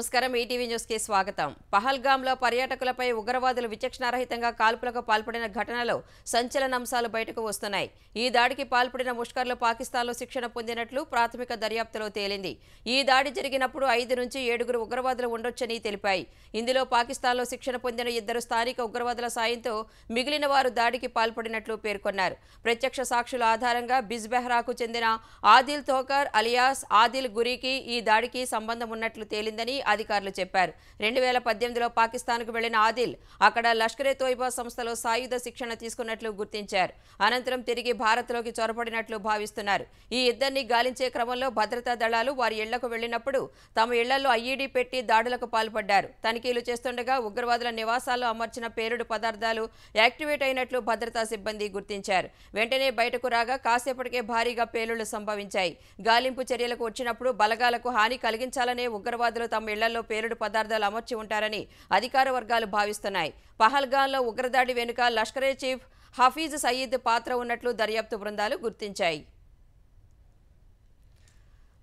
నమస్కారం ETV news కి స్వాగతం. పహల్గామ్లో పర్యాటకులపై ఉగ్రవాదులు విచక్షణారహితంగా కాల్పులకు పాల్పడిన ఘటనలో సంచలనాంశాలు బయటకు వస్తున్నాయి. ఈ దాడికి పాల్పడిన ముష్కర్లు పాకిస్తాన్లో శిక్షణ పొందినట్లు ప్రాథమిక దర్యాప్తులో తేలింది. ఈ దాడి జరిగినప్పుడు 5 నుంచి 7 ఉగ్రవాదులు ఉండొచ్చని తెలిపాయి. ఇందులో పాకిస్తాన్లో శిక్షణ పొందిన 2 స్థానిక ఉగ్రవాదుల సాయంతో మిగిలిన వారు దాడికి పాల్పడినట్లు పేర్కొన్నారు. ప్రత్యక్ష సాక్షుల ఆధారంగా బిజ్బెహ్రాకు చెందిన ఆదిల్ తోకర్ అలియాస్ ఆదిల్ గురికి ఈ దాడికి సంబంధం ఉన్నట్లు తేలిందని అధికారులు చెప్పారు. 2018లో పాకిస్తాన్కు వెళ్లిన ఆదిల్ అక్కడ లష్కర్-ఏ-తోయిబా సంస్థలో సాయుధ శిక్షణ తీసుకున్నట్లు గుర్తించారు. అనంతరం తిరిగి భారత్లోకి చొరబడినట్లు భావిస్తున్నారు. ఈ ఇద్దరిని గాలించే క్రమంలో భద్రతా దళాలు వారి ఇళ్లకు వెళ్లినప్పుడు తమ ఇళ్లలో ఐఈడీ పెట్టి దాడులకు పాల్పడ్డారు. తనిఖీలు చేస్తుండగా ఉగ్రవాదుల నివాసాల్లో అమర్చిన పేలుడు పదార్థాలు యాక్టివేట్ అయినట్లు భద్రతా సిబ్బంది గుర్తించారు. వెంటనే బయటకు రాగా కాసేపటికే భారీగా పేలుళ్లు సంభవించాయి. గాలింపు చర్యలకు వచ్చినప్పుడు బలగాలకు హాని కలిగించాలనే ఉగ్రవాదులు తమ ఇళ్లలో పేలుడు పదార్థాలు అమర్చి ఉంటారని అధికార వర్గాలు భావిస్తున్నాయి. పహల్గాంలో ఉగ్రదాడి వెనుక లష్కరే చీఫ్ హఫీజ్ సయీద్ పాత్ర ఉన్నట్లు దర్యాప్తు బృందాలు గుర్తించాయి.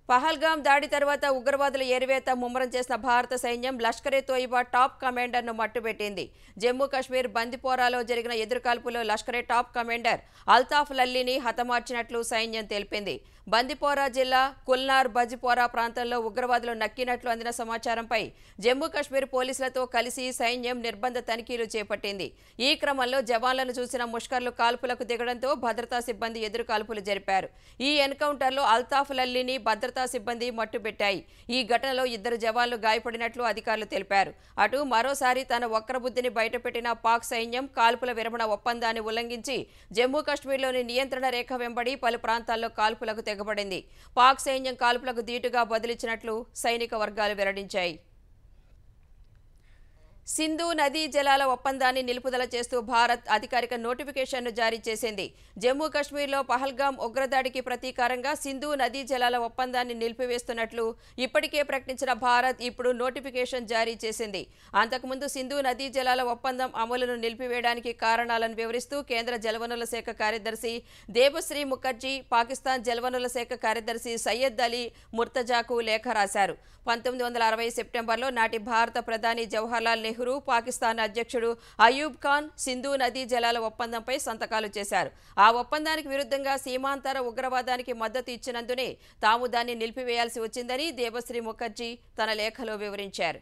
పహల్గాం దాడి తర్వాత ఉగ్రవాదుల ఏరివేత ముమ్మరం చేసిన భారత సైన్యం లష్కర్-ఏ-తోయిబా టాప్ కమాండర్ను మట్టుబెట్టింది. జమ్మూ కాశ్మీర్ బందిపోరాలో జరిగిన ఎదురుకాల్పులో లష్కరే టాప్ కమాండర్ అల్తాఫ్ లల్లీని హతమార్చినట్లు సైన్యం తెలిపింది. బందిపోరా జిల్లా కుల్నార్ బజిపోరా ప్రాంతంలో ఉగ్రవాదులు నక్కినట్లు అందిన సమాచారంపై జమ్మూ కాశ్మీర్ పోలీసులతో కలిసి సైన్యం నిర్బంధ తనిఖీలు చేపట్టింది. ఈ క్రమంలో జవాన్లను చూసిన ముష్కర్లు కాల్పులకు దిగడంతో భద్రతా సిబ్బంది ఎదురుకాల్పులు జరిపారు. ఈ ఎన్కౌంటర్లో అల్తాఫ్ లల్లీని భద్రతా సిబ్బంది మట్టుబెట్టాయి. ఈ ఘటనలో 2 జవాన్లు గాయపడినట్లు అధికారులు తెలిపారు. అటు మరోసారి తన వక్రబుద్ధిని బయటపెట్టిన పాక్ సైన్యం కాల్పుల విరమణ ఒప్పందాన్ని ఉల్లంఘించి జమ్మూ కాశ్మీర్లోని నియంత్రణ రేఖ వెంబడి పలు ప్రాంతాల్లో కాల్పులకు తెగబడింది. పాక్ సైన్యం కాల్పులకు ధీటుగా బదిలిచ్చినట్లు సైనిక వర్గాలు వెల్లడించాయి. సింధు నదీ జలాల ఒప్పందాన్ని నిలుపుదల చేస్తూ భారత్ అధికారిక నోటిఫికేషన్ను జారీ చేసింది. జమ్మూ కాశ్మీర్లో పహల్గాం ఉగ్రదాడికి ప్రతీకారంగా సింధు నదీ జలాల ఒప్పందాన్ని నిలిపివేస్తున్నట్లు ఇప్పటికే ప్రకటించిన భారత్ ఇప్పుడు నోటిఫికేషన్ జారీ చేసింది. అంతకుముందు సింధు నదీ జలాల ఒప్పందం అమలును నిలిపివేయడానికి కారణాలను వివరిస్తూ కేంద్ర జలవనరుల శాఖ కార్యదర్శి దేబశ్రీ ముఖర్జీ పాకిస్తాన్ జలవనరుల శాఖ కార్యదర్శి సయ్యద్ అలీ ముర్తజాకు లేఖ రాశారు. 1960 సెప్టెంబర్లో నాటి భారత ప్రధాని జవహర్లాల్ నెహ్రూ పాకిస్తాన్ అధ్యక్షుడు అయూబ్ ఖాన్ సింధు నదీ జలాల ఒప్పందంపై సంతకాలు చేశారు. ఆ ఒప్పందానికి విరుద్ధంగా సీమాంతర ఉగ్రవాదానికి మద్దతు ఇచ్చినందునే తాము దాన్ని నిలిపివేయాల్సి వచ్చిందని దేబశ్రీ ముఖర్జీ తన లేఖలో వివరించారు.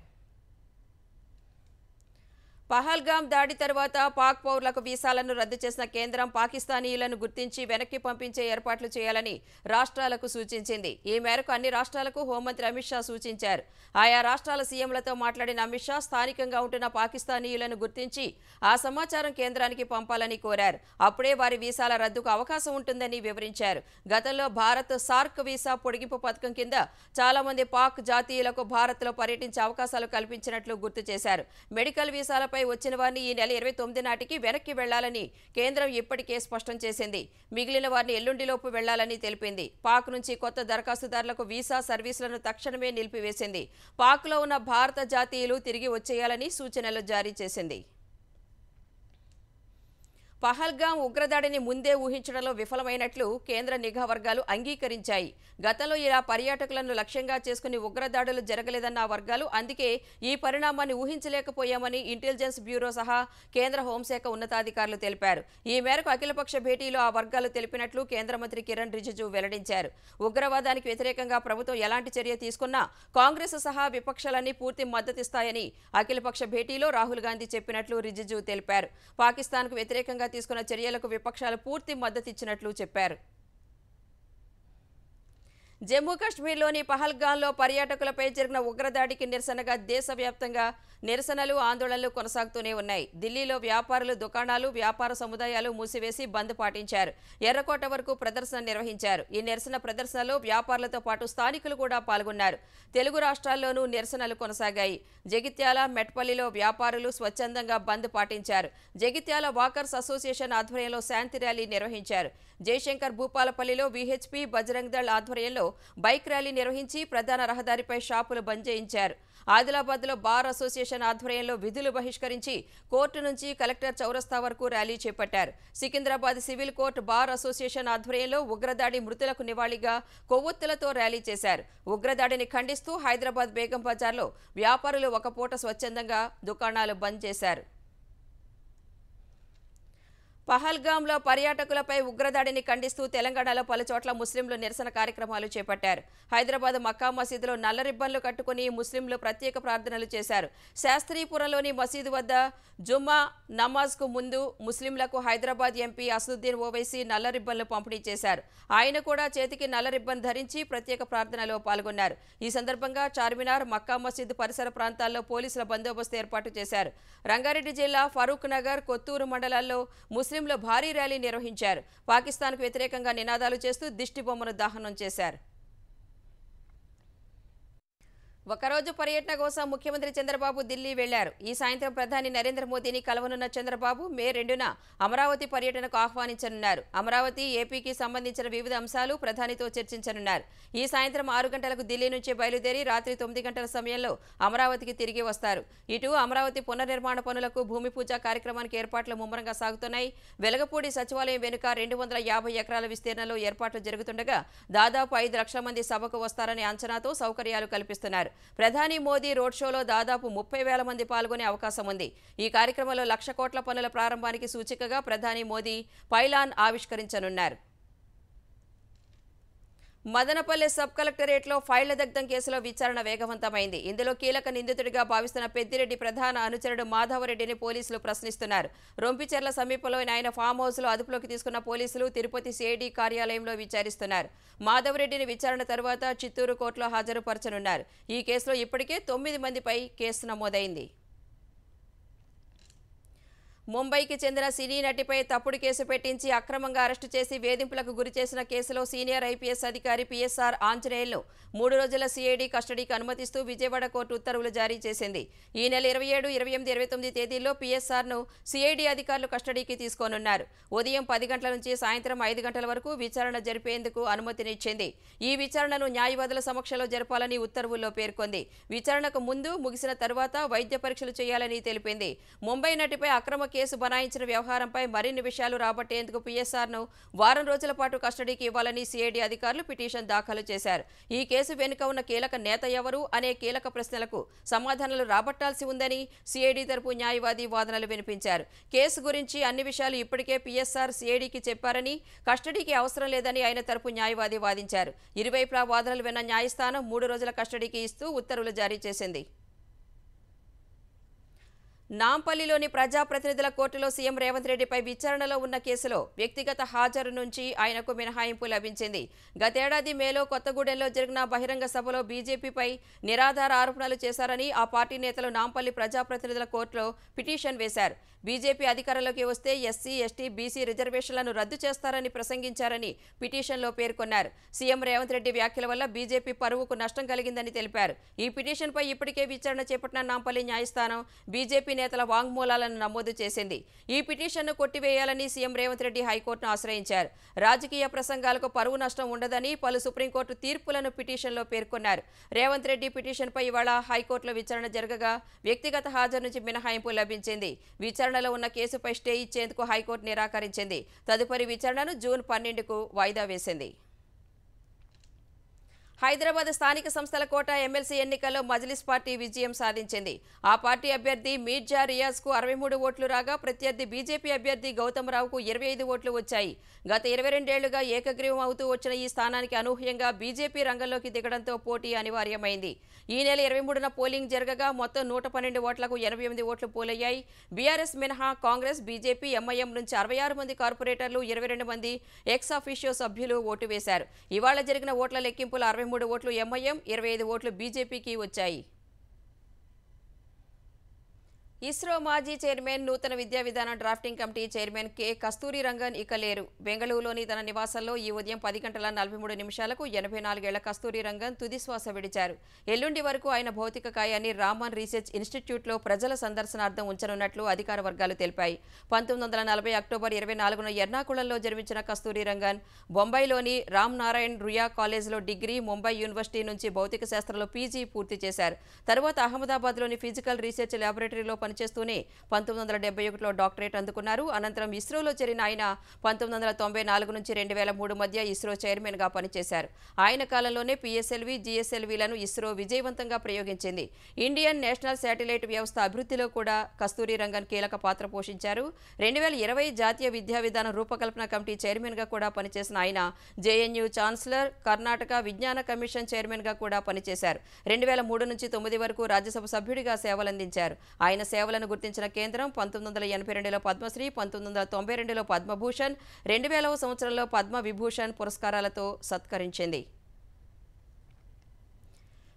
పహల్గాం దాడి తర్వాత పాక్ పౌరులకు వీసాలను రద్దు చేసిన కేంద్రం పాకిస్తానీయులను గుర్తించి వెనక్కి పంపించే ఏర్పాట్లు చేయాలని రాష్ట్రాలకు సూచించింది. ఈ మేరకు అన్ని రాష్ట్రాలకు హోంమంత్రి అమిత్ షా సూచించారు. ఆయా రాష్ట్రాల సీఎంలతో మాట్లాడిన అమిత్ షా స్థానికంగా ఉంటున్న పాకిస్తానీయులను గుర్తించి ఆ సమాచారం కేంద్రానికి పంపాలని కోరారు. అప్పుడే వారి వీసాల రద్దుకు అవకాశం ఉంటుందని వివరించారు. గతంలో భారత్ సార్క్ వీసా పొడిగింపు పథకం కింద చాలా మంది పాక్ జాతీయులకు భారత్లో పర్యటించే అవకాశాలు కల్పించినట్లు గుర్తు చేశారు. మెడికల్ వీసాలపై వచ్చిన వారిని ఈ నెల 29 నాటికి వెనక్కి వెళ్లాలని కేంద్రం ఇప్పటికే స్పష్టం చేసింది. మిగిలిన వారిని ఎల్లుండిలోపు వెళ్లాలని తెలిపింది. పాక్ నుంచి కొత్త దరఖాస్తుదారులకు వీసా సర్వీసులను తక్షణమే నిలిపివేసింది. పాక్లో ఉన్న భారత జాతీయులు తిరిగి వచ్చేయాలని సూచనలు జారీ చేసింది. పహల్గాం ఉగ్రదాడిని ముందే ఊహించడంలో విఫలమైనట్లు కేంద్ర నిఘా వర్గాలు అంగీకరించాయి. గతంలో ఇలా పర్యాటకులను లక్ష్యంగా చేసుకుని ఉగ్రదాడులు జరగలేదన్న వర్గాలు అందుకే ఈ పరిణామాన్ని ఊహించలేకపోయామని ఇంటెలిజెన్స్ బ్యూరో సహా కేంద్ర హోంశాఖ ఉన్నతాధికారులు తెలిపారు. ఈ మేరకు అఖిలపక్ష భేటీలో ఆ వర్గాలు తెలిపినట్లు కేంద్ర మంత్రి కిరణ్ రిజిజు వెల్లడించారు. ఉగ్రవాదానికి వ్యతిరేకంగా ప్రభుత్వం ఎలాంటి చర్య తీసుకున్నా కాంగ్రెస్ సహా విపక్షాలన్నీ పూర్తి మద్దతిస్తాయని అఖిలపక్ష భేటీలో రాహుల్ గాంధీ చెప్పినట్లు రిజిజు తెలిపారు. పాకిస్తాన్కు వ్యతిరేకంగా తీసుకున్న చర్యలకు విపక్షాలు పూర్తి మద్దతిచ్చినట్లు చెప్పారు. జమ్మూ కాశ్మీర్లోని పహల్గాంలో పర్యాటకులపై జరిగిన ఉగ్రదాడికి నిరసనగా దేశవ్యాప్తంగా నిరసనలు ఆందోళనలు కొనసాగుతూనే ఉన్నాయి. ఢిల్లీలో వ్యాపారులు దుకాణాలు వ్యాపార సముదాయాలు మూసివేసి బంద్ పాటించారు. ఎర్రకోట వరకు ప్రదర్శన నిర్వహించారు. ఈ నిరసన ప్రదర్శనలో వ్యాపారులతో పాటు స్థానికులు కూడా పాల్గొన్నారు. తెలుగు రాష్ట్రాల్లోనూ నిరసనలు కొనసాగాయి. జగిత్యాల మెట్పల్లిలో వ్యాపారులు స్వచ్ఛందంగా బంద్ పాటించారు. జగిత్యాల వాకర్స్ అసోసియేషన్ ఆధ్వర్యంలో శాంతి ర్యాలీ నిర్వహించారు. జయశంకర్ భూపాలపల్లిలో విహెచ్పి బజరంగ్ దళ్ ఆధ్వర్యంలో బైక్ ర్యాలీ నిర్వహించి ప్రధాన రహదారిపై షాపులు బంద్ చేయించారు. ఆదిలాబాద్లో బార్ అసోసియేషన్ ఆధ్వర్యంలో విధులు బహిష్కరించి కోర్టు నుంచి కలెక్టర్ చౌరస్తా వరకు ర్యాలీ చేపట్టారు. Secunderabad civil court bar association ఆధ్వర్యంలో ఉగ్రదాడి మృతులకు నివాళిగా కొవ్వొత్తులతో ర్యాలీ చేశారు. ఉగ్రదాడిని ఖండిస్తూ హైదరాబాద్ బేగం బజార్లో వ్యాపారులు ఒక పూట స్వచ్ఛందంగా దుకాణాలు బంద్ చేశారు. పహల్గాంలో పర్యాటకులపై ఉగ్రదాడిని ఖండిస్తూ తెలంగాణలో పలుచోట్ల ముస్లింలు నిరసన కార్యక్రమాలు చేపట్టారు. హైదరాబాద్ మక్కా మసీదులో నల్ల రిబ్బన్లు కట్టుకుని ముస్లింలు ప్రత్యేక ప్రార్థనలు చేశారు. శాస్త్రీపురంలోని మసీదు వద్ద జుమ్మా నమాజ్కు ముందు ముస్లింలకు హైదరాబాద్ ఎంపీ అసదుద్దీన్ ఓవైసీ నల్ల రిబ్బన్లు పంపిణీ చేశారు. ఆయన కూడా చేతికి నల్ల రిబ్బన్ ధరించి ప్రత్యేక ప్రార్థనలో పాల్గొన్నారు. ఈ సందర్భంగా చార్మినార్, మక్కా మసీదు పరిసర ప్రాంతాల్లో పోలీసుల బందోబస్తు ఏర్పాటు చేశారు. రంగారెడ్డి జిల్లా ఫరూక్ నగర్, కొత్తూరు మండలాల్లో ముస్లింలు భారీ ర్యాలీ నిర్వహించారు. పాకిస్తాన్కు వ్యతిరేకంగా నినాదాలు చేస్తూ దిష్టిబొమ్మను దహనం చేశారు. ఒకరోజు పర్యటన కోసం ముఖ్యమంత్రి చంద్రబాబు ఢిల్లీ వెళ్లారు. ఈ సాయంత్రం ప్రధాని నరేంద్ర మోదీని కలవనున్న చంద్రబాబు మే 2న అమరావతి పర్యటనకు ఆహ్వానించనున్నారు. అమరావతి, ఏపీకి సంబంధించిన వివిధ అంశాలు ప్రధానితో చర్చించనున్నారు. ఈ సాయంత్రం 6 గంటలకు ఢిల్లీ నుంచి బయలుదేరి రాత్రి 9 గంటల సమయంలో అమరావతికి తిరిగి వస్తారు. ఇటు అమరావతి పునర్నిర్మాణ పనులకు భూమి పూజ కార్యక్రమానికి ఏర్పాట్లు ముమ్మరంగా సాగుతున్నాయి. వెలగపూడి సచివాలయం వెనుక 250 ఎకరాల విస్తీర్ణంలో ఏర్పాట్లు జరుగుతుండగా దాదాపు 5 లక్షల మంది సభకు వస్తారనే అంచనాతో సౌకర్యాలు కల్పిస్తున్నారు. ప్రధాని మోదీ రోడ్ షోలో దాదాపు 30,000 మంది పాల్గొనే అవకాశం ఉంది. ఈ కార్యక్రమంలో 1,00,000 కోట్ల పనుల ప్రారంభానికి సూచికగా ప్రధాని మోదీ పైలాన్ ఆవిష్కరించనున్నారు. మదనపల్లె సబ్ కలెక్టరేట్లో ఫైళ్ల దగ్ధం కేసులో విచారణ వేగవంతమైంది. ఇందులో కీలక నిందితుడిగా భావిస్తున్న పెద్దిరెడ్డి ప్రధాన అనుచరుడు మాధవరెడ్డిని పోలీసులు ప్రశ్నిస్తున్నారు. రొంపిచెర్ల సమీపంలోని ఆయన ఫామ్ హౌస్లో అదుపులోకి తీసుకున్న పోలీసులు తిరుపతి సిఐడి కార్యాలయంలో విచారిస్తున్నారు. మాధవరెడ్డిని విచారణ తర్వాత చిత్తూరు కోర్టులో హాజరుపరచనున్నారు. ఈ కేసులో ఇప్పటికే 9 మందిపై కేసు నమోదైంది. ముంబైకి చెందిన సినీ నటిపై తప్పుడు కేసు పెట్టించి అక్రమంగా అరెస్టు చేసి వేధింపులకు గురిచేసిన కేసులో సీనియర్ ఐపీఎస్ అధికారి పీఎస్ఆర్ ఆంజనేయులను 3 రోజుల సిఐడి కస్టడీకి అనుమతిస్తూ విజయవాడ కోర్టు ఉత్తర్వులు జారీ చేసింది. ఈ నెల 27, 28, 29 తేదీల్లో పీఎస్ఆర్ను సిఐడి అధికారులు కస్టడీకి తీసుకోనున్నారు. ఉదయం 10 గంటల నుంచి సాయంత్రం 5 గంటల వరకు విచారణ జరిపేందుకు అనుమతినిచ్చింది. ఈ విచారణను న్యాయవాదుల సమక్షంలో జరపాలని ఉత్తర్వుల్లో పేర్కొంది. విచారణకు ముందు, ముగిసిన తర్వాత వైద్య పరీక్షలు చేయాలని తెలిపింది. ముంబై నటిపై అక్రమ కేసు బనాయించిన వ్యవహారంపై మరిన్ని విషయాలు రాబట్టేందుకు పీఎస్ఆర్ను వారం రోజుల పాటు కస్టడీకి ఇవ్వాలని సిఐడి అధికారులు పిటిషన్ దాఖలు చేశారు. ఈ కేసు వెనుక ఉన్న కీలక నేత ఎవరు అనే కీలక ప్రశ్నలకు సమాధానాలు రాబట్టాల్సి ఉందని సిఐడి తరపు న్యాయవాది వాదనలు వినిపించారు. కేసు గురించి అన్ని విషయాలు ఇప్పటికే పీఎస్ఆర్ సిఐడికి చెప్పారని, కస్టడీకి అవసరం లేదని ఆయన తరపు న్యాయవాది వాదించారు. ఇరువైపులా వాదనలు విన్న న్యాయస్థానం 3 రోజుల కస్టడీకి ఇస్తూ ఉత్తర్వులు జారీ చేసింది. నాంపల్లిలోని ప్రజాప్రతినిధుల కోర్టులో సీఎం రేవంత్ రెడ్డిపై విచారణలో ఉన్న కేసులో వ్యక్తిగత హాజరు నుంచి ఆయనకు మినహాయింపు లభించింది. గతేడాది మేలో కొత్తగూడెంలో జరిగిన బహిరంగ సభలో బీజేపీపై నిరాధార ఆరోపణలు చేశారని ఆ పార్టీ నేతలు నాంపల్లి ప్రజాప్రతినిధుల కోర్టులో పిటిషన్ వేశారు. బీజేపీ అధికారంలోకి వస్తే ఎస్సీ, ఎస్టీ, బీసీ రిజర్వేషన్లను రద్దు చేస్తారని ప్రసంగించారని పిటిషన్లో పేర్కొన్నారు. సీఎం రేవంత్ రెడ్డి వ్యాఖ్యల వల్ల బీజేపీ పరువుకు నష్టం కలిగిందని తెలిపారు. ఈ పిటిషన్పై ఇప్పటికే విచారణ చేపట్టిన నాంపల్లి న్యాయస్థానం బీజేపీ నేతల వాంగ్మూలాలను నమోదు చేసింది. ఈ పిటిషన్ను కొట్టివేయాలని సీఎం రేవంత్ రెడ్డి హైకోర్టును ఆశ్రయించారు. రాజకీయ ప్రసంగాలకు పరువు నష్టం ఉండదని పలు సుప్రీంకోర్టు తీర్పులను పిటిషన్లో పేర్కొన్నారు. రేవంత్ రెడ్డి పిటిషన్పై ఇవాళ హైకోర్టులో విచారణ జరగగా వ్యక్తిగత హాజరు నుంచి మినహాయింపు లభించింది. విచారణలో ఉన్న కేసుపై స్టే ఇచ్చేందుకు హైకోర్టు నిరాకరించింది. తదుపరి విచారణను జూన్ 12కు వాయిదా వేసింది. హైదరాబాద్ స్థానిక సంస్థల కోట ఎమ్మెల్సీ ఎన్నికల్లో మజ్లిస్ పార్టీ విజయం సాధించింది. ఆ పార్టీ అభ్యర్థి మీర్జా రియాజ్కు 63 ఓట్లు రాగా ప్రత్యర్థి బీజేపీ అభ్యర్థి గౌతమ్రావుకు 25 ఓట్లు వచ్చాయి. గత 22 ఏళ్లుగా ఏకగ్రీవం అవుతూ వచ్చిన ఈ స్థానానికి అనూహ్యంగా బీజేపీ రంగంలోకి దిగడంతో పోటీ అనివార్యమైంది. ఈ నెల 23న పోలింగ్ జరగగా మొత్తం 112 ఓట్లకు 88 ఓట్లు పోలయ్యాయి. బీఆర్ఎస్ మినహా కాంగ్రెస్, బీజేపీ, ఎంఐఎం నుంచి 66 మంది కార్పొరేటర్లు, 22 మంది ఎక్స్ అఫీషియో సభ్యులు ఓటు వేశారు. ఇవాళ జరిగిన ఓట్ల లెక్కింపులో 63 ఓట్లు ఎంఐఎం, 25 ఓట్లు బీజేపీకి వచ్చాయి. ఇస్రో మాజీ చైర్మన్ నూతన విద్యా విధాన డ్రాఫ్టింగ్ కమిటీ చైర్మన్ కె కస్తూరి రంగన్ ఇక లేరు. బెంగళూరులోని తన నివాసంలో ఈ ఉదయం 10 గంటల 43 నిమిషాలకు 84 ఏళ్ల కస్తూరి రంగన్ తుదిశ్వాస విడిచారు. ఎల్లుండి వరకు ఆయన భౌతిక కాయాన్ని రామన్ రీసెర్చ్ ఇన్స్టిట్యూట్లో ప్రజల సందర్శనార్థం ఉంచనున్నట్లు అధికార వర్గాలు తెలిపాయి. 1940 అక్టోబర్ 24న ఎర్నాకుళంలో జన్మించిన కస్తూరి రంగన్ బొంబాయిలోని రామ్ నారాయణ్ రుయా కాలేజ్లో డిగ్రీ, ముంబై యూనివర్సిటీ నుంచి భౌతిక శాస్త్రంలో పీజీ పూర్తి చేశారు. తరువాత అహ్మదాబాద్లోని ఫిజికల్ రీసెర్చ్ ల్యాబొరేటరీలో పనిచేస్తూనే 1971లో డాక్టరేట్ అందుకున్నారు. అనంతరం ఇస్రోలో చేరిన ఆయన 1994 నుంచి 2003 మధ్య ఇస్రో చైర్మన్ గా పనిచేశారు. ఆయన కాలంలోనే పిఎస్ఎల్వి, జిఎస్ఎల్విలను ఇస్రో విజయవంతంగా ప్రయోగించింది. ఇండియన్ నేషనల్ శాటిలైట్ వ్యవస్థ అభివృద్ధిలో కూడా కస్తూరి రంగన్ కీలక పాత్ర పోషించారు. 2020 జాతీయ విద్యా విధాన రూపకల్పన కమిటీ చైర్మన్ గా కూడా పనిచేసిన ఆయన జేఎన్యూ ఛాన్సలర్, కర్ణాటక విజ్ఞాన కమిషన్ చైర్మన్ గా కూడా పనిచేశారు. 2003 నుంచి 2009 వరకు రాజ్యసభ సభ్యుడిగా సేవలందించారు. ఆయన సేవలను గుర్తించిన కేంద్రం 1982లో పద్మశ్రీ, 1992లో పద్మభూషణ్, 2000వ సంవత్సరంలో పద్మ విభూషణ్ పురస్కారాలతో సత్కరించింది.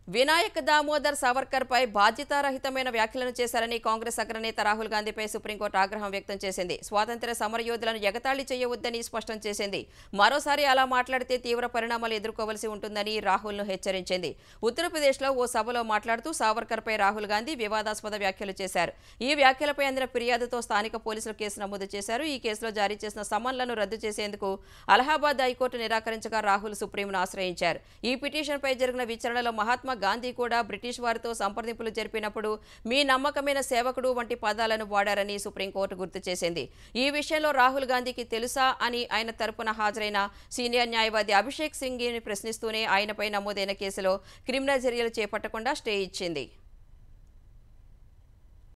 వినాయక్ దామోదర్ సావర్కర్ పై బాధ్యతారహితమైన వ్యాఖ్యలను చేశారని కాంగ్రెస్ అగ్రనేత రాహుల్ గాంధీపై సుప్రీంకోర్టు ఆగ్రహం వ్యక్తం చేసింది. స్వాతంత్ర్య సమరయోధులను ఎగతాళి చేయవద్దని స్పష్టం చేసింది. మరోసారి అలా మాట్లాడితే తీవ్ర పరిణామాలు ఎదుర్కోవలసి ఉంటుందని రాహుల్ను హెచ్చరించింది. ఉత్తరప్రదేశ్లో ఓ సభలో మాట్లాడుతూ సావర్కర్ పై రాహుల్ గాంధీ వివాదాస్పద వ్యాఖ్యలు చేశారు. ఈ వ్యాఖ్యలపై అందిన ఫిర్యాదుతో స్థానిక పోలీసులు కేసు నమోదు చేశారు. ఈ కేసులో జారీ చేసిన సమన్లను రద్దు చేసేందుకు అలహాబాద్ హైకోర్టు నిరాకరించగా రాహుల్ సుప్రీంను ఆశ్రయించారు. ఈ పిటిషన్పై జరిగిన విచారణలో మహాత్మా గాంధీ కూడా బ్రిటిష్ వారితో సంప్రదింపులు జరిపినప్పుడు మీ నమ్మకమైన సేవకుడు వంటి పదాలను వాడారని సుప్రీంకోర్టు గుర్తు చేసింది. ఈ విషయంలో రాహుల్ గాంధీకి తెలుసా అని ఆయన తరపున హాజరైన సీనియర్ న్యాయవాది అభిషేక్ సింఘ్విని ప్రశ్నిస్తూనే ఆయనపై నమోదైన కేసులో క్రిమినల్ చర్యలు చేపట్టకుండా స్టే ఇచ్చింది.